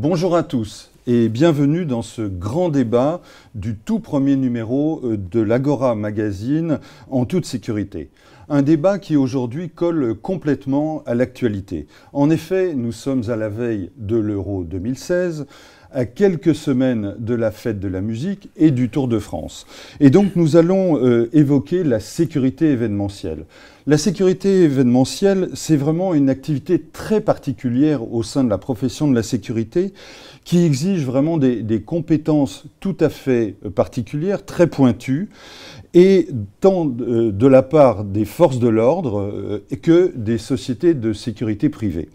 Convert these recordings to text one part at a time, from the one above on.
Bonjour à tous et bienvenue dans ce grand débat du tout premier numéro de l'Agora Magazine en toute sécurité. Un débat qui aujourd'hui colle complètement à l'actualité. En effet, nous sommes à la veille de l'Euro 2016, à quelques semaines de la fête de la musique et du Tour de France. Et donc nous allons évoquer la sécurité événementielle. La sécurité événementielle, c'est vraiment une activité très particulière au sein de la profession de la sécurité qui exige vraiment des compétences tout à fait particulières, très pointues, et tant de la part des forces de l'ordre que des sociétés de sécurité privée.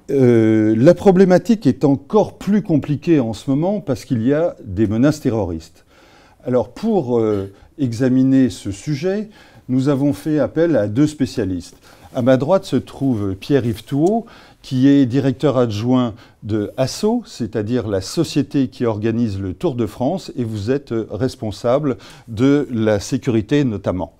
La problématique est encore plus compliquée en ce moment parce qu'il y a des menaces terroristes. Alors pour examiner ce sujet, nous avons fait appel à deux spécialistes. À ma droite se trouve Pierre-Yves Touot, qui est directeur adjoint de ASSO, c'est-à-dire la société qui organise le Tour de France, et vous êtes responsable de la sécurité notamment.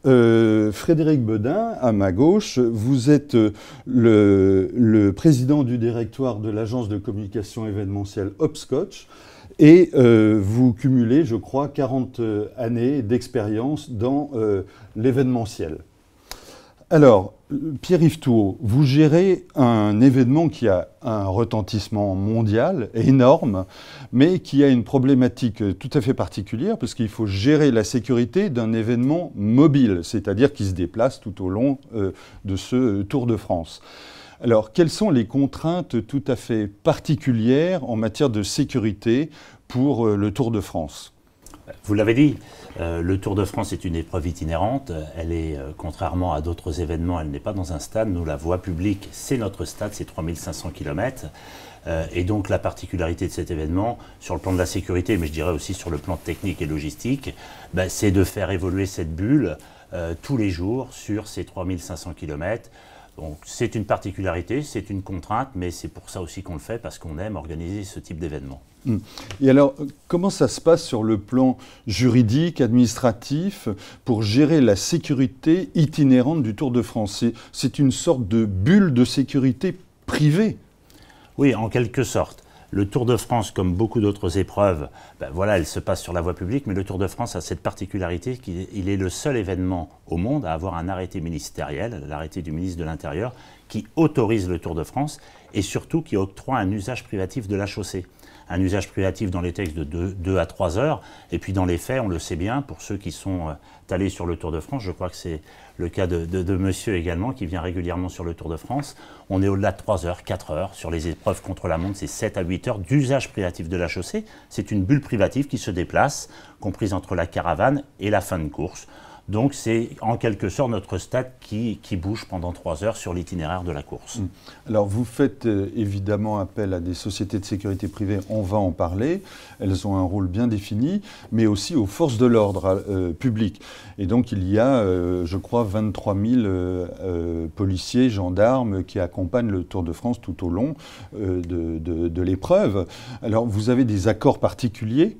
Frédéric Bedin, à ma gauche, vous êtes le président du directoire de l'agence de communication événementielle Hopscotch et vous cumulez, je crois, 40 années d'expérience dans l'événementiel. Alors, Pierre-Yves Touot, vous gérez un événement qui a un retentissement mondial énorme, mais qui a une problématique tout à fait particulière, parce qu'il faut gérer la sécurité d'un événement mobile, c'est-à-dire qui se déplace tout au long de ce Tour de France. Alors, quelles sont les contraintes tout à fait particulières en matière de sécurité pour le Tour de France ? Vous l'avez dit, le Tour de France est une épreuve itinérante. Elle est, contrairement à d'autres événements, elle n'est pas dans un stade. Nous, la voie publique, c'est notre stade, c'est 3500 km. Et donc la particularité de cet événement, sur le plan de la sécurité, mais je dirais aussi sur le plan technique et logistique, c'est de faire évoluer cette bulle tous les jours sur ces 3500 km. Donc c'est une particularité, c'est une contrainte, mais c'est pour ça aussi qu'on le fait, parce qu'on aime organiser ce type d'événement. Et alors, comment ça se passe sur le plan juridique, administratif, pour gérer la sécurité itinérante du Tour de France? C'est une sorte de bulle de sécurité privée. Oui, en quelque sorte. Le Tour de France, comme beaucoup d'autres épreuves, voilà, elle se passe sur la voie publique, mais le Tour de France a cette particularité qu'il est le seul événement au monde à avoir un arrêté ministériel, l'arrêté du ministre de l'Intérieur, qui autorise le Tour de France et surtout qui octroie un usage privatif de la chaussée. Un usage privatif dans les textes de 2 à 3 heures, et puis dans les faits, on le sait bien, pour ceux qui sont allés sur le Tour de France, je crois que c'est le cas de monsieur également, qui vient régulièrement sur le Tour de France, on est au-delà de 3 heures, 4 heures, sur les épreuves contre la montre, c'est 7 à 8 heures d'usage privatif de la chaussée. C'est une bulle privative qui se déplace, comprise entre la caravane et la fin de course. Donc c'est en quelque sorte notre stade qui bouge pendant 3 heures sur l'itinéraire de la course. Alors vous faites évidemment appel à des sociétés de sécurité privée, on va en parler, elles ont un rôle bien défini, mais aussi aux forces de l'ordre public. Et donc il y a, je crois, 23 000 policiers, gendarmes qui accompagnent le Tour de France tout au long de l'épreuve. Alors vous avez des accords particuliers ?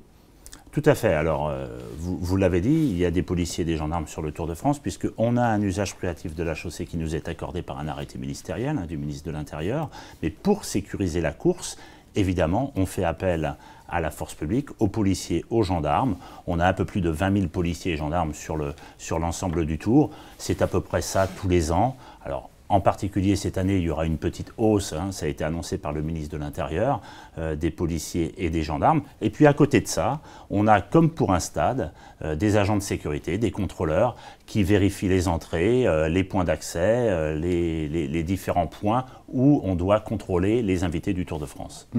Tout à fait. Alors, vous l'avez dit, il y a des policiers et des gendarmes sur le Tour de France, puisqu'on a un usage privatif de la chaussée qui nous est accordé par un arrêté ministériel du ministre de l'Intérieur. Mais pour sécuriser la course, évidemment, on fait appel à la force publique, aux policiers, aux gendarmes. On a un peu plus de 20 000 policiers et gendarmes sur l'ensemble du Tour. C'est à peu près ça tous les ans. Alors, en particulier, cette année, il y aura une petite hausse, ça a été annoncé par le ministre de l'Intérieur, des policiers et des gendarmes. Et puis à côté de ça, on a, comme pour un stade, des agents de sécurité, des contrôleurs qui vérifient les entrées, les points d'accès, les différents points où on doit contrôler les invités du Tour de France.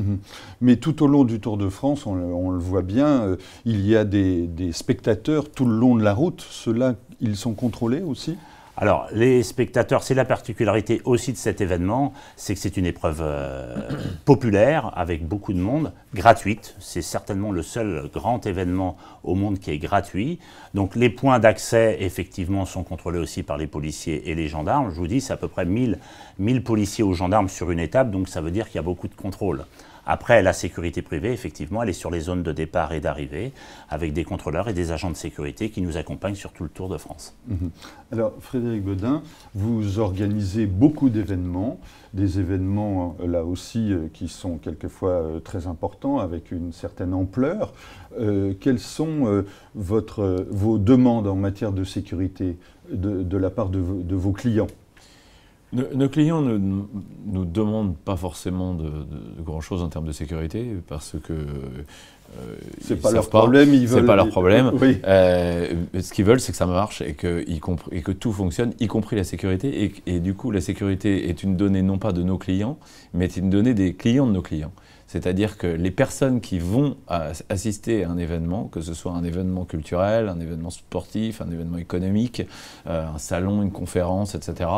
Mais tout au long du Tour de France, on le voit bien, il y a des spectateurs tout le long de la route. Ceux-là, ils sont contrôlés aussi ? Alors, les spectateurs, c'est la particularité aussi de cet événement, c'est que c'est une épreuve populaire, avec beaucoup de monde, gratuite. C'est certainement le seul grand événement au monde qui est gratuit. Donc, les points d'accès, effectivement, sont contrôlés aussi par les policiers et les gendarmes. Je vous dis, c'est à peu près 1000 policiers ou gendarmes sur une étape, donc ça veut dire qu'il y a beaucoup de contrôles. Après, la sécurité privée, effectivement, elle est sur les zones de départ et d'arrivée, avec des contrôleurs et des agents de sécurité qui nous accompagnent sur tout le Tour de France. Alors, Frédéric Beudin, vous organisez beaucoup d'événements, des événements là aussi qui sont quelquefois très importants, avec une certaine ampleur. Quelles sont vos demandes en matière de sécurité de la part de vos clients ? Nos clients ne nous demandent pas forcément de grand-chose en termes de sécurité, parce que c'est pas leur problème. C'est pas leur problème. Oui. Ce qu'ils veulent, c'est que ça marche et que tout fonctionne, y compris la sécurité. Et du coup, la sécurité est une donnée non pas de nos clients, mais est une donnée des clients de nos clients. C'est-à-dire que les personnes qui vont assister à un événement, que ce soit un événement culturel, un événement sportif, un événement économique, un salon, une conférence, etc.,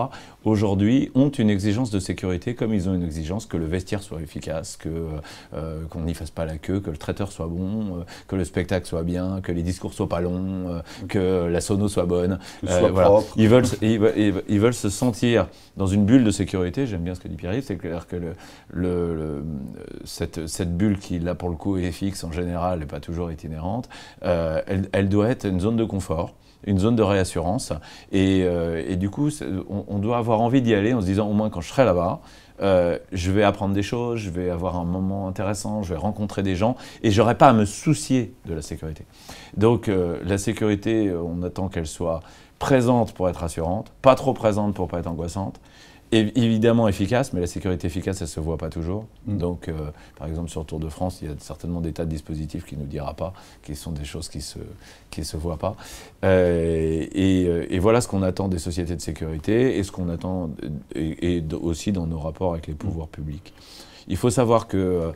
aujourd'hui ont une exigence de sécurité comme ils ont une exigence que le vestiaire soit efficace, qu'on n'y fasse pas la queue, que le traiteur soit bon, que le spectacle soit bien, que les discours soient pas longs, que la sono soit bonne. Soit voilà. propre. Ils veulent se sentir dans une bulle de sécurité. J'aime bien ce que dit Pierre-Yves, c'est clair que cette bulle qui, là, pour le coup, est fixe en général et pas toujours itinérante, elle doit être une zone de confort, une zone de réassurance. Et du coup, on doit avoir envie d'y aller en se disant, au moins, quand je serai là-bas, je vais apprendre des choses, je vais avoir un moment intéressant, je vais rencontrer des gens et je n'aurai pas à me soucier de la sécurité. Donc, la sécurité, on attend qu'elle soit présente pour être rassurante, pas trop présente pour ne pas être angoissante. Évidemment efficace, mais la sécurité efficace, elle ne se voit pas toujours. Donc, par exemple, sur le Tour de France, il y a certainement des tas de dispositifs qui ne nous dira pas, qui sont des choses qui se voient pas. Et voilà ce qu'on attend des sociétés de sécurité et ce qu'on attend aussi dans nos rapports avec les pouvoirs publics. Il faut savoir que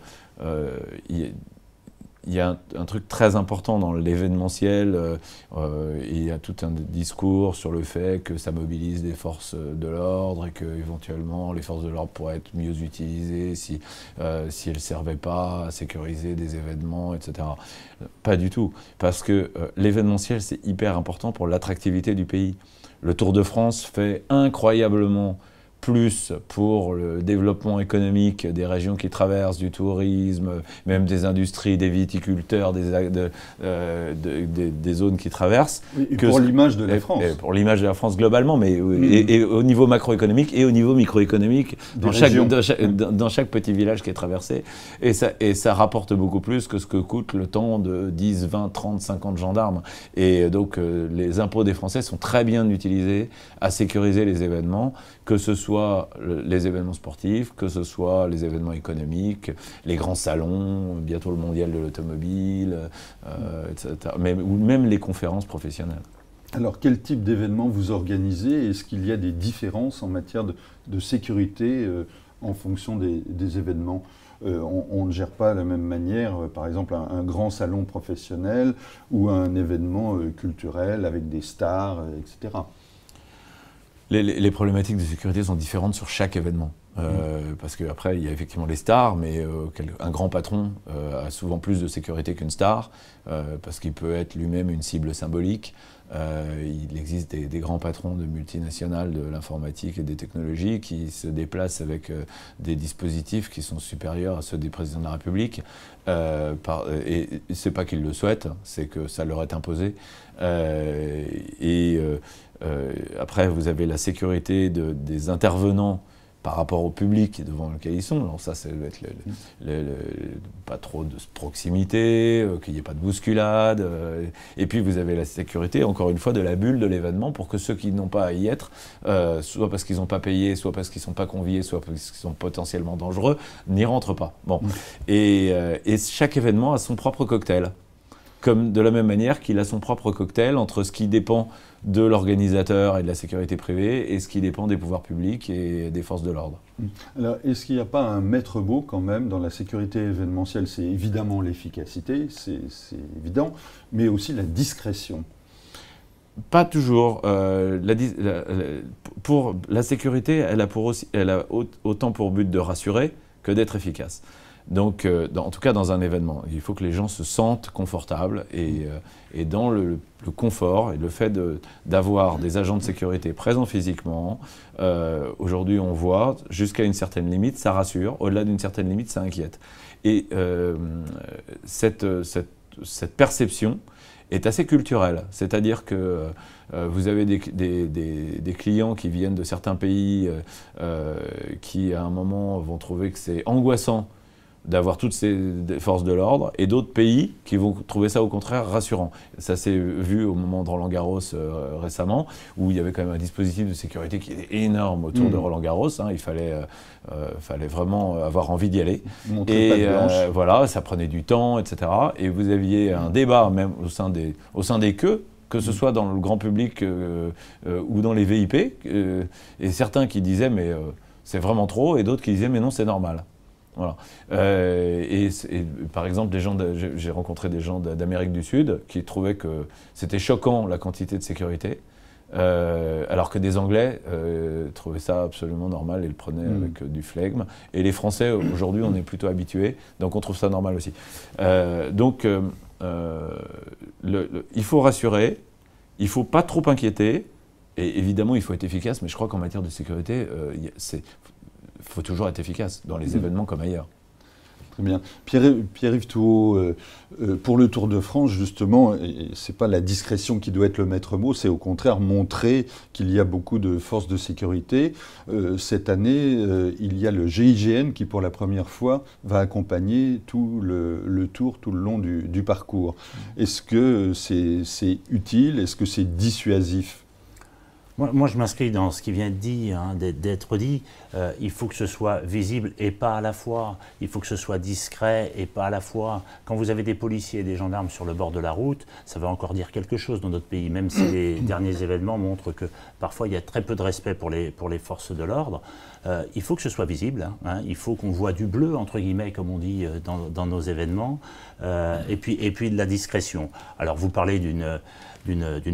il y a un truc très important dans l'événementiel, il y a tout un discours sur le fait que ça mobilise des forces de l'ordre et que éventuellement les forces de l'ordre pourraient être mieux utilisées si elles ne servaient pas à sécuriser des événements, etc. Pas du tout, parce que l'événementiel c'est hyper important pour l'attractivité du pays. Le Tour de France fait incroyablement plus pour le développement économique des régions qui traversent, du tourisme, même des industries, des viticulteurs, des zones qui traversent. Et pour l'image de la France. Pour l'image de la France globalement, mais et au niveau macroéconomique et au niveau microéconomique, dans chaque petit village qui est traversé. Et ça rapporte beaucoup plus que ce que coûte le temps de 10, 20, 30, 50 gendarmes. Et donc les impôts des Français sont très bien utilisés à sécuriser les événements, que ce soit les événements sportifs, que ce soit les événements économiques, les grands salons, bientôt le mondial de l'automobile, etc. Ou même les conférences professionnelles. Alors, quel type d'événements vous organisez? Est-ce qu'il y a des différences en matière de sécurité en fonction des événements? On ne gère pas de la même manière, par exemple, un grand salon professionnel ou un événement culturel avec des stars, etc. Les problématiques de sécurité sont différentes sur chaque événement. Parce qu'après, il y a effectivement les stars, mais un grand patron a souvent plus de sécurité qu'une star, parce qu'il peut être lui-même une cible symbolique. Il existe des grands patrons de multinationales de l'informatique et des technologies qui se déplacent avec des dispositifs qui sont supérieurs à ceux des présidents de la République. Et c'est pas qu'ils le souhaitent, c'est que ça leur est imposé. Après, vous avez la sécurité des intervenants par rapport au public devant lequel ils sont. Alors ça doit être pas trop de proximité, qu'il n'y ait pas de bousculade. Et puis vous avez la sécurité, encore une fois, de la bulle de l'événement pour que ceux qui n'ont pas à y être, soit parce qu'ils n'ont pas payé, soit parce qu'ils ne sont pas conviés, soit parce qu'ils sont potentiellement dangereux, n'y rentrent pas. Bon. Et chaque événement a son propre cocktail. Comme de la même manière qu'il a son propre cocktail entre ce qui dépend de l'organisateur et de la sécurité privée et ce qui dépend des pouvoirs publics et des forces de l'ordre. Alors, est-ce qu'il n'y a pas un maître mot quand même dans la sécurité événementielle? C'est évidemment l'efficacité, c'est évident, mais aussi la discrétion. Pas toujours. Pour la sécurité, elle a autant pour but de rassurer que d'être efficace. Donc, en tout cas, dans un événement, il faut que les gens se sentent confortables et dans le confort et le fait d'avoir des agents de sécurité présents physiquement. Aujourd'hui, on voit, jusqu'à une certaine limite, ça rassure. Au-delà d'une certaine limite, ça inquiète. Et cette perception est assez culturelle. C'est-à-dire que vous avez des clients qui viennent de certains pays qui, à un moment, vont trouver que c'est angoissant d'avoir toutes ces forces de l'ordre, et d'autres pays qui vont trouver ça au contraire rassurant. Ça s'est vu au moment de Roland-Garros récemment, où il y avait quand même un dispositif de sécurité qui était énorme autour de Roland-Garros. Hein. Il fallait vraiment avoir envie d'y aller. Et voilà, ça prenait du temps, etc. Et vous aviez un débat même au sein des queues, que ce soit dans le grand public ou dans les VIP, et certains qui disaient mais c'est vraiment trop, et d'autres qui disaient mais non, c'est normal. Voilà. Et par exemple, j'ai rencontré des gens d'Amérique du Sud qui trouvaient que c'était choquant la quantité de sécurité, alors que des Anglais trouvaient ça absolument normal et le prenaient avec du flegme. Et les Français, aujourd'hui, on est plutôt habitués, donc on trouve ça normal aussi. Il faut rassurer, il ne faut pas trop inquiéter, et évidemment, il faut être efficace, mais je crois qu'en matière de sécurité, il faut toujours être efficace dans les événements comme ailleurs. Très bien. Pierre-Yves Thouot, pour le Tour de France, justement, ce n'est pas la discrétion qui doit être le maître mot, c'est au contraire montrer qu'il y a beaucoup de forces de sécurité. Cette année, il y a le GIGN qui, pour la première fois, va accompagner tout le Tour tout le long du parcours. Est-ce que c'est utile? Est-ce que c'est dissuasif? Moi, je m'inscris dans ce qui vient d'être dit. Il faut que ce soit visible et pas à la fois. Il faut que ce soit discret et pas à la fois. Quand vous avez des policiers et des gendarmes sur le bord de la route, ça veut encore dire quelque chose dans notre pays, même si les derniers événements montrent que parfois il y a très peu de respect pour les forces de l'ordre. Il faut que ce soit visible. Il faut qu'on voit du bleu, entre guillemets, comme on dit dans nos événements. Et puis de la discrétion. Alors vous parlez d'une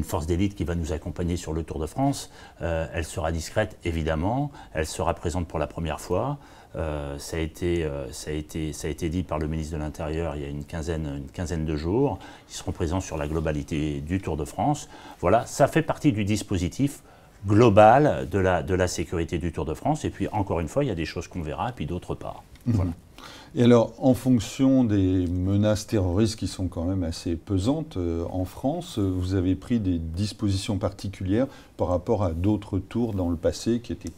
force d'élite qui va nous accompagner sur le Tour de France. Elle sera discrète, évidemment. Elle sera présente pour la première fois. Ça a été dit par le ministre de l'Intérieur il y a une quinzaine de jours. Ils seront présents sur la globalité du Tour de France. Voilà, ça fait partie du dispositif global de la sécurité du Tour de France. Et puis, encore une fois, il y a des choses qu'on verra et puis d'autres pas. Voilà. Et alors, en fonction des menaces terroristes qui sont quand même assez pesantes en France, vous avez pris des dispositions particulières par rapport à d'autres tours dans le passé qui étaient,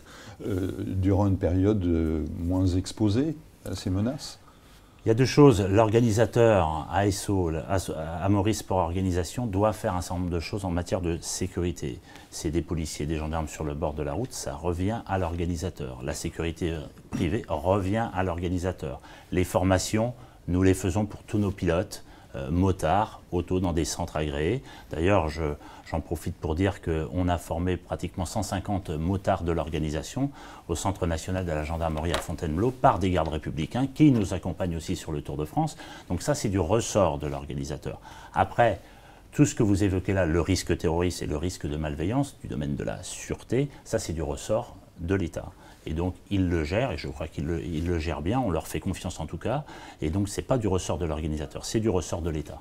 durant une période, moins exposés à ces menaces? Il y a deux choses. L'organisateur, ASO, Amaury Sport Organisation, doit faire un certain nombre de choses en matière de sécurité. C'est des policiers, des gendarmes sur le bord de la route, ça revient à l'organisateur. La sécurité privée revient à l'organisateur. Les formations, nous les faisons pour tous nos pilotes, motards, auto dans des centres agréés. D'ailleurs, j'en profite pour dire qu'on a formé pratiquement 150 motards de l'organisation au Centre national de la gendarmerie à Fontainebleau par des gardes républicains qui nous accompagnent aussi sur le Tour de France. Donc ça, c'est du ressort de l'organisateur. Après, tout ce que vous évoquez là, le risque terroriste et le risque de malveillance du domaine de la sûreté, ça, c'est du ressort de l'État. Et donc, ils le gèrent, et je crois qu'ils le gèrent bien, on leur fait confiance en tout cas. Et donc, ce n'est pas du ressort de l'organisateur, c'est du ressort de l'État.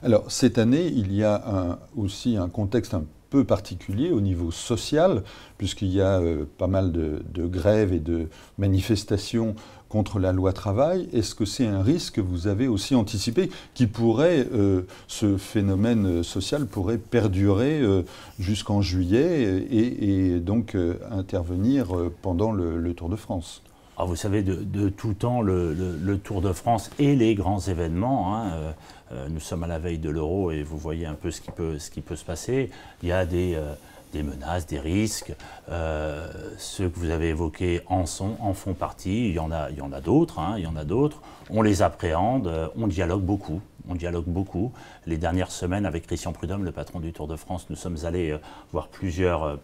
Alors, cette année, il y a aussi un contexte un peu particulier au niveau social, puisqu'il y a pas mal de grèves et de manifestations contre la loi travail. Est-ce que c'est un risque que vous avez aussi anticipé qui pourrait, ce phénomène social pourrait perdurer jusqu'en juillet et donc intervenir pendant le Tour de France? Alors vous savez, de tout temps, le Tour de France et les grands événements, nous sommes à la veille de l'Euro et vous voyez un peu ce qui peut se passer. Il y a des menaces, des risques. Ceux que vous avez évoqués en font partie. Il y en a d'autres. On les appréhende. On dialogue beaucoup. Les dernières semaines, avec Christian Prudhomme, le patron du Tour de France, nous sommes allés voir plusieurs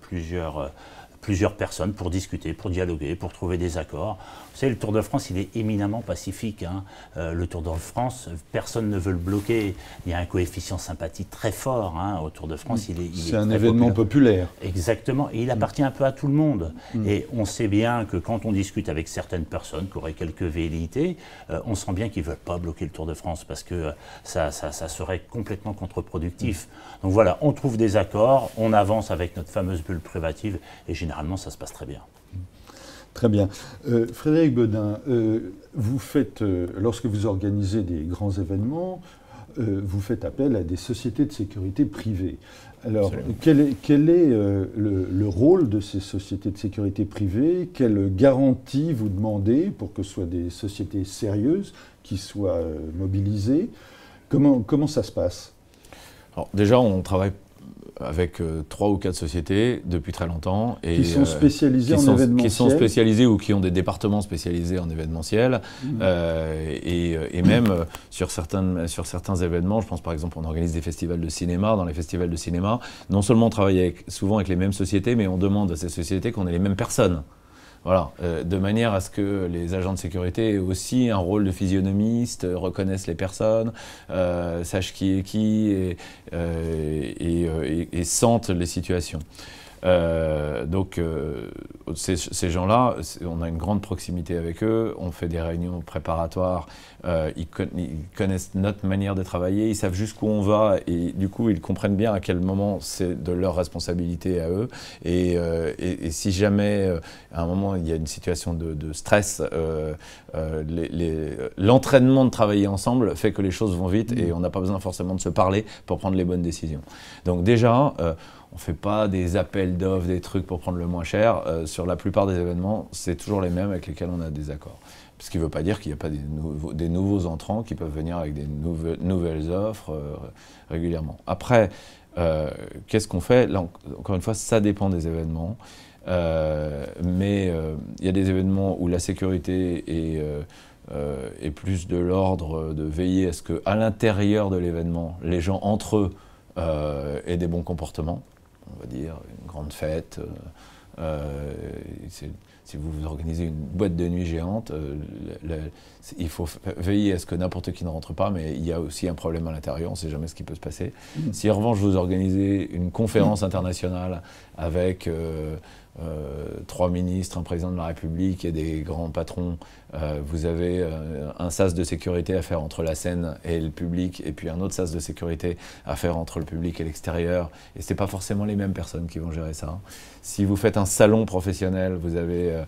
plusieurs personnes pour discuter, pour dialoguer, pour trouver des accords. Vous savez, le Tour de France, il est éminemment pacifique, hein. Le Tour de France, personne ne veut le bloquer. Il y a un coefficient sympathie très fort, hein, au Tour de France. C'est un événement populaire. Exactement, et il appartient un peu à tout le monde. Et on sait bien que quand on discute avec certaines personnes qui auraient quelques velléités, on sent bien qu'ils ne veulent pas bloquer le Tour de France parce que ça serait complètement contre-productif. Donc voilà, on trouve des accords, on avance avec notre fameuse bulle privative et généralement ça se passe très bien. Très bien. Frédéric Beudin, vous faites, lorsque vous organisez des grands événements, vous faites appel à des sociétés de sécurité privées. Alors, quel est le rôle de ces sociétés de sécurité privées? Quelles garanties vous demandez pour que ce soit des sociétés sérieuses qui soient mobilisées? Comment ça se passe? Alors, déjà, on travaille avec 3 ou 4 sociétés depuis très longtemps. Et, qui sont spécialisées en événementiel. Qui sont spécialisées ou qui ont des départements spécialisés en événementiel. Et même sur certains événements, je pense par exemple on organise des festivals de cinéma. Dans les festivals de cinéma, non seulement on travaille souvent avec les mêmes sociétés, mais on demande à ces sociétés qu'on ait les mêmes personnes. Voilà, de manière à ce que les agents de sécurité aient aussi un rôle de physionomiste, reconnaissent les personnes, sachent qui est qui et sentent les situations. Donc ces gens-là, on a une grande proximité avec eux, on fait des réunions préparatoires, ils connaissent notre manière de travailler, ils savent jusqu'où on va et du coup ils comprennent bien à quel moment c'est de leur responsabilité à eux et si jamais à un moment il y a une situation de stress, l'entraînement de travailler ensemble fait que les choses vont vite et on n'a pas besoin forcément de se parler pour prendre les bonnes décisions. Donc déjà, on ne fait pas des appels d'offres, des trucs pour prendre le moins cher. Sur la plupart des événements, c'est toujours les mêmes avec lesquels on a des accords. Ce qui ne veut pas dire qu'il n'y a pas des nouveaux entrants qui peuvent venir avec des nouvelles offres régulièrement. Après, qu'est-ce qu'on fait? Là, encore une fois, ça dépend des événements. Mais il y a des événements où la sécurité est plus de l'ordre de veiller à ce qu'à l'intérieur de l'événement, les gens entre eux aient des bons comportements. On va dire une grande fête. Si vous organisez une boîte de nuit géante, il faut veiller à ce que n'importe qui ne rentre pas, mais il y a aussi un problème à l'intérieur, on ne sait jamais ce qui peut se passer. Si en revanche vous organisez une conférence internationale avec 3 ministres, un président de la République et des grands patrons, vous avez un sas de sécurité à faire entre la scène et le public, et puis un autre sas de sécurité à faire entre le public et l'extérieur, et ce n'est pas forcément les mêmes personnes qui vont gérer ça. Si vous faites un salon professionnel, vous avez,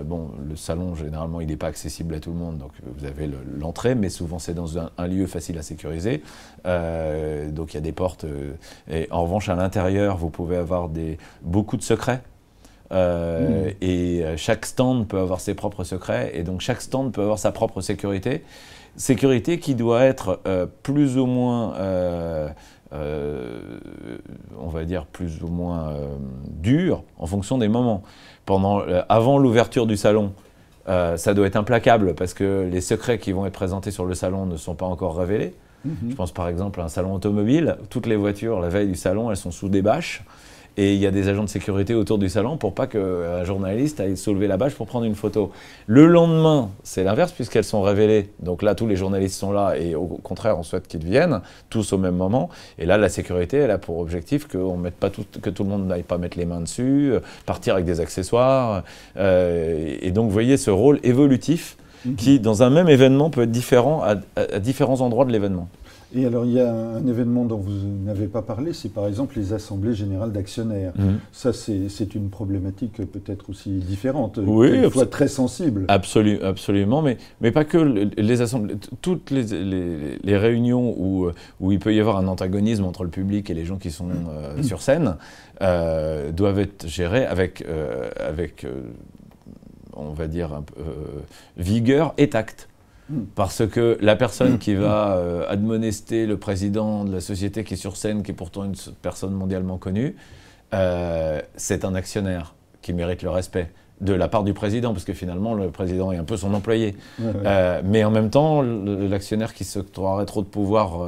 bon, le salon généralement il n'est pas accessible à tout le monde, donc vous avez l'entrée, mais souvent c'est dans un lieu facile à sécuriser, donc il y a des portes, et en revanche à l'intérieur vous pouvez avoir beaucoup de secrets. Et chaque stand peut avoir ses propres secrets et donc chaque stand peut avoir sa propre sécurité qui doit être plus ou moins on va dire plus ou moins dure en fonction des moments. Avant l'ouverture du salon, ça doit être implacable parce que les secrets qui vont être présentés sur le salon ne sont pas encore révélés. Je pense par exemple à un salon automobile, toutes les voitures la veille du salon elles sont sous des bâches. Et il y a des agents de sécurité autour du salon pour pas qu'un journaliste aille soulever la bâche pour prendre une photo. Le lendemain, c'est l'inverse puisqu'elles sont révélées. Donc là, tous les journalistes sont là et au contraire, on souhaite qu'ils viennent, tous au même moment. Et là, la sécurité, elle a pour objectif que tout le monde n'aille pas mettre les mains dessus, partir avec des accessoires. Et donc, vous voyez ce rôle évolutif qui, dans un même événement, peut être différent à différents endroits de l'événement. Et alors, il y a un événement dont vous n'avez pas parlé, c'est par exemple les assemblées générales d'actionnaires. Ça, c'est une problématique peut-être aussi différente, une fois très sensible. Absolument, mais pas que les assemblées. Toutes les réunions où il peut y avoir un antagonisme entre le public et les gens qui sont sur scène doivent être gérées avec on va dire, vigueur et tact. Parce que la personne qui va admonester le président de la société qui est sur scène, qui est pourtant une personne mondialement connue, c'est un actionnaire qui mérite le respect. de la part du président, parce que finalement, le président est un peu son employé. Ouais. Mais en même temps, l'actionnaire qui s'octroierait trop de pouvoir,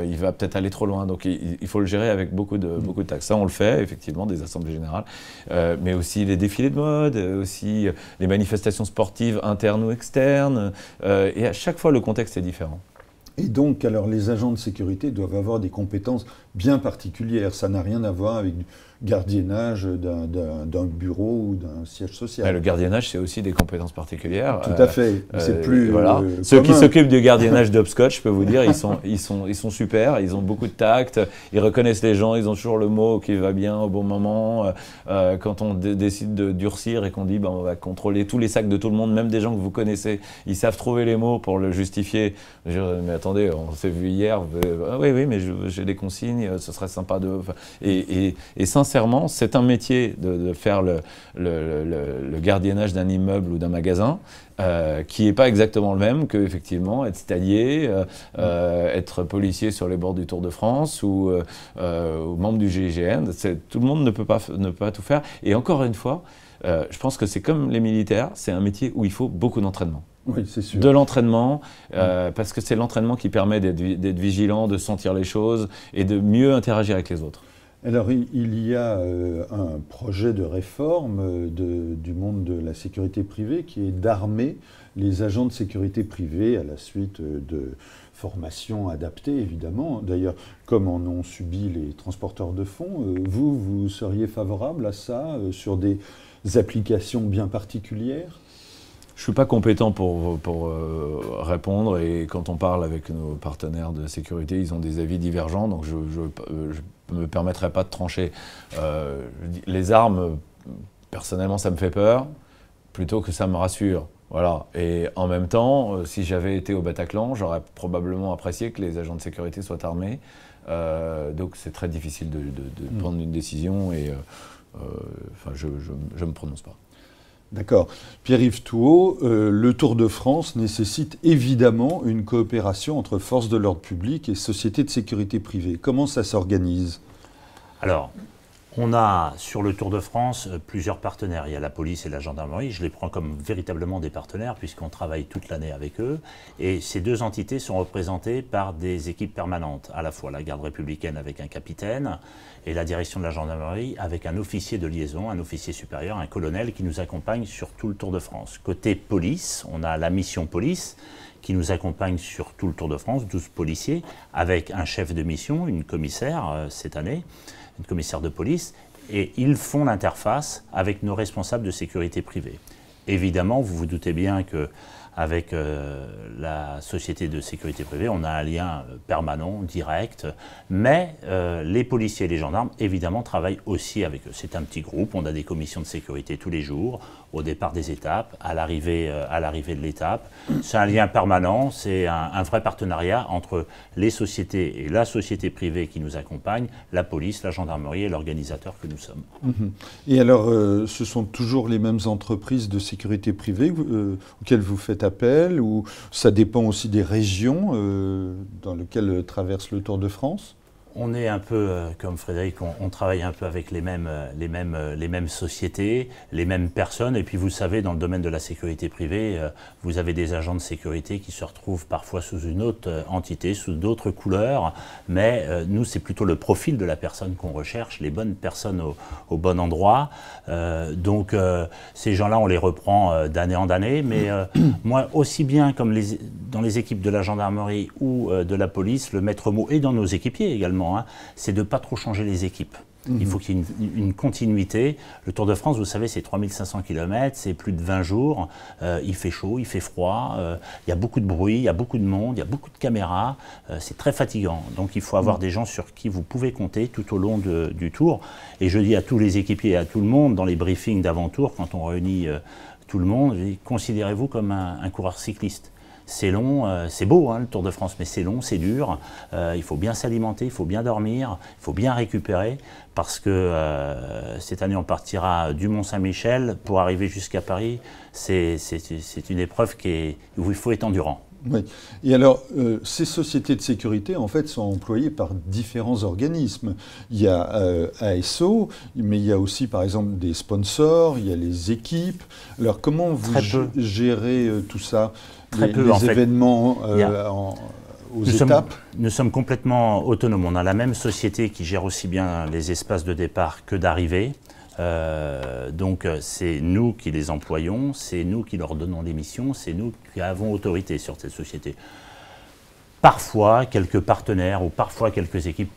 il va peut-être aller trop loin. Donc il faut le gérer avec beaucoup de taxes. Ça, on le fait, effectivement, des assemblées générales. Mais aussi les défilés de mode, aussi les manifestations sportives internes ou externes. Et à chaque fois, le contexte est différent. Et donc, alors, les agents de sécurité doivent avoir des compétences bien particulières. Ça n'a rien à voir avec du gardiennage d'un bureau ou d'un siège social. Le gardiennage, c'est aussi des compétences particulières. Tout à fait. C'est plus voilà. Ceux qui s'occupent du gardiennage d'Hopscotch, je peux vous dire, ils sont super. Ils ont beaucoup de tact. Ils reconnaissent les gens. Ils ont toujours le mot qui va bien au bon moment. Quand on décide de durcir et qu'on dit on va contrôler tous les sacs de tout le monde, même des gens que vous connaissez, ils savent trouver les mots pour le justifier. Mais attendez, on s'est vu hier. Oui, mais j'ai des consignes. Ce serait sympa de. Et sincèrement, c'est un métier de faire le gardiennage d'un immeuble ou d'un magasin qui n'est pas exactement le même que effectivement être stadier, être policier sur les bords du Tour de France ou membre du GIGN. Tout le monde ne peut pas tout faire. Et encore une fois, je pense que c'est comme les militaires, c'est un métier où il faut beaucoup d'entraînement. Oui, c'est sûr. De l'entraînement, parce que c'est l'entraînement qui permet d'être vigilant, de sentir les choses et de mieux interagir avec les autres. Alors, il y a un projet de réforme du monde de la sécurité privée qui est d'armer les agents de sécurité privée à la suite de formations adaptées, évidemment. D'ailleurs, comme en ont subi les transporteurs de fonds, vous seriez favorable à ça sur des applications bien particulières ? Je ne suis pas compétent pour répondre, et quand on parle avec nos partenaires de sécurité, ils ont des avis divergents, donc je ne me permettrai pas de trancher. Les armes, personnellement, ça me fait peur, plutôt que ça me rassure. Voilà. Et en même temps, si j'avais été au Bataclan, j'aurais probablement apprécié que les agents de sécurité soient armés. Donc c'est très difficile de prendre une décision, et je ne me prononce pas. D'accord. Pierre-Yves Thouot, le Tour de France nécessite évidemment une coopération entre forces de l'ordre public et sociétés de sécurité privée. Comment ça s'organise ? Alors, on a sur le Tour de France plusieurs partenaires. Il y a la police et la gendarmerie. Je les prends comme véritablement des partenaires puisqu'on travaille toute l'année avec eux. Et ces deux entités sont représentées par des équipes permanentes, à la fois la garde républicaine avec un capitaine et la direction de la gendarmerie avec un officier de liaison, un officier supérieur, un colonel qui nous accompagne sur tout le Tour de France. Côté police, on a la mission police qui nous accompagne sur tout le Tour de France, 12 policiers, avec un chef de mission, une commissaire cette année, une commissaire de police, et ils font l'interface avec nos responsables de sécurité privée. Évidemment, vous vous doutez bien qu'avec la société de sécurité privée, on a un lien permanent, direct, mais les policiers et les gendarmes, évidemment, travaillent aussi avec eux. C'est un petit groupe, on a des commissions de sécurité tous les jours, au départ des étapes, à l'arrivée de l'étape. C'est un lien permanent, c'est un vrai partenariat entre les sociétés et la société privée qui nous accompagne, la police, la gendarmerie et l'organisateur que nous sommes. Et alors, ce sont toujours les mêmes entreprises de sécurité privée auxquelles vous faites appel, ou ça dépend aussi des régions dans lesquelles traverse le Tour de France ? On est un peu comme Frédéric, on travaille un peu avec les mêmes sociétés, les mêmes personnes. Et puis vous savez, dans le domaine de la sécurité privée, vous avez des agents de sécurité qui se retrouvent parfois sous une autre entité, sous d'autres couleurs. Mais nous, c'est plutôt le profil de la personne qu'on recherche, les bonnes personnes au bon endroit. Donc ces gens-là, on les reprend d'année en année. Mais moi, aussi bien comme dans les équipes de la gendarmerie ou de la police, le maître mot, et dans nos équipiers également, c'est de ne pas trop changer les équipes. Il faut qu'il y ait une continuité. Le Tour de France, vous savez, c'est 3500 km, c'est plus de 20 jours. Il fait chaud, il fait froid, il y a beaucoup de bruit, il y a beaucoup de monde, il y a beaucoup de caméras. C'est très fatigant. Donc il faut avoir des gens sur qui vous pouvez compter tout au long du Tour. Et je dis à tous les équipiers et à tout le monde, dans les briefings d'avant-tour, quand on réunit tout le monde, considérez-vous comme un coureur cycliste. C'est long, c'est beau le Tour de France, mais c'est long, c'est dur. Il faut bien s'alimenter, il faut bien dormir, il faut bien récupérer, parce que cette année on partira du Mont-Saint-Michel pour arriver jusqu'à Paris. C'est une épreuve où il faut être endurant. Oui. Et alors, ces sociétés de sécurité, en fait, sont employées par différents organismes. Il y a ASO, mais il y a aussi, par exemple, des sponsors, il y a les équipes. Alors, comment vous gérez tout ça, les événements aux étapes? Nous sommes complètement autonomes. On a la même société qui gère aussi bien les espaces de départ que d'arrivée. Donc c'est nous qui les employons, c'est nous qui leur donnons les missions, c'est nous qui avons autorité sur cette société. Parfois, quelques partenaires ou parfois quelques équipes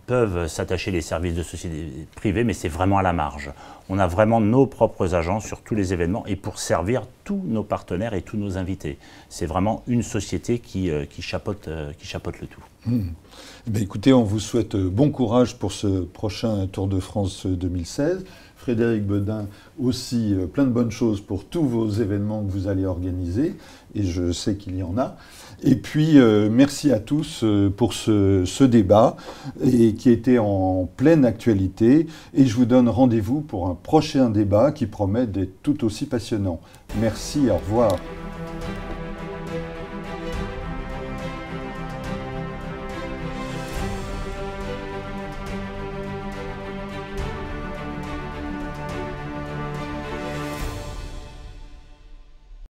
peuvent s'attacher les services de société privée, mais c'est vraiment à la marge. On a vraiment nos propres agents sur tous les événements et pour servir tous nos partenaires et tous nos invités. C'est vraiment une société qui chapeaute le tout. Eh bien, écoutez, on vous souhaite bon courage pour ce prochain Tour de France 2016. Frédéric Beudin aussi, plein de bonnes choses pour tous vos événements que vous allez organiser, et je sais qu'il y en a. Et puis, merci à tous pour ce débat et qui était en pleine actualité. Et je vous donne rendez-vous pour un prochain débat qui promet d'être tout aussi passionnant. Merci, au revoir.